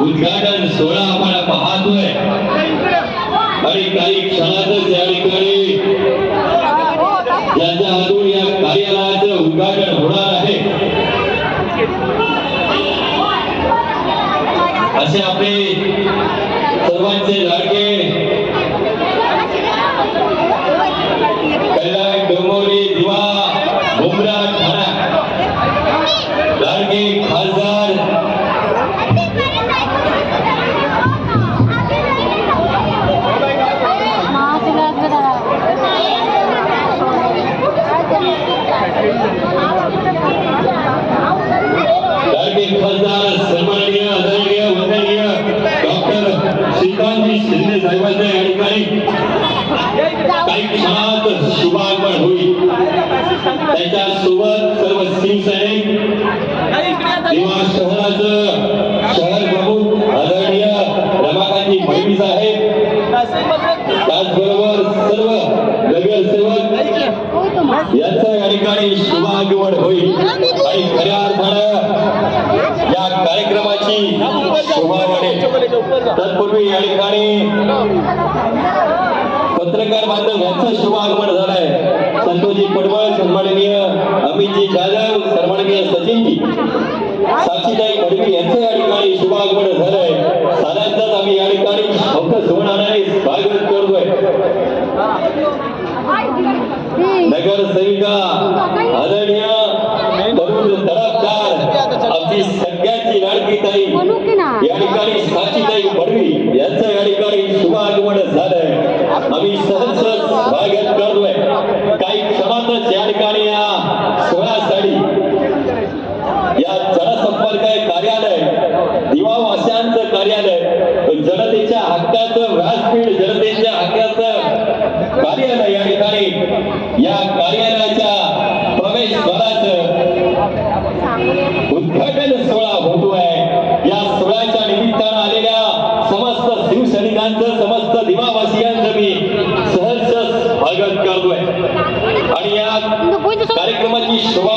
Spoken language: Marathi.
उद्घाटन सोहळा आपण पाहतोय आणि काही क्षणातच या ठिकाणी ज्यांच्या हातून या कार्यालयाचं उद्घाटन होणार आहे असे आपले सर्वांचे लाडके कल्याण डोंबिवली दिवा मुंब्रा ठाणा लाडके खासदार खासदार सन्माननीय आदरणीय वंदनीय डॉक्टर श्रीकांतजी शिंदे साहेबांच्या या ठिकाणी काही क्षणात शुभागमन होईल। त्याच्यासोबत सर्व शिवसैनिक दिवा शहराचं शहर प्रमुख आदरणीय रमाकांतजी मडवी साहेब त्याचबरोबर सर्व नगरसेवक यांचं या ठिकाणी शुभागमन होईल आणि खऱ्या अर्थानं या कार्यक्रमाची शोभा वाढेल। तत्पूर्वी या ठिकाणी पत्रकार बांधव यांचं शुभागमन झालंय। संतोषजी पडवळ सन्माननीय अमितजी जाधव सन्माननीय सचिनजी साक्षीताई मडवी यांचं या ठिकाणी शुभागमन झालंय। साधारणतः आम्ही या ठिकाणी फक्त सोहळ्याने स्वागत करतोय। नगरसेविका आदरणीय तरुण तडफदार आमची सगळ्यांची लाडकी ताई या ठिकाणी साक्षीताई मडवी यांचं या ठिकाणी शुभागमन झालंय। आम्ही सहर्ष स्वागत करतोय। काही क्षणातच या ठिकाणी या सोहळ्यासाठी या जनसंपर्क कार्यालय दिवावासियांचं कार्यालय जनतेच्या हक्काचं व्यासपीठ जनतेच्या हक्काचं कार्यालय या ठिकाणी या कार्यालयाच्या प्रवेशद्वाराचं उद्घाटन सोहळा होतोय। या सोहळ्याच्या निमित्तानं आलेल्या समस्त शिवसैनिकांचं समस्त दिवावासियांचं मी सहर्ष स्वागत करतोय आणि या कार्यक्रमाची शोभा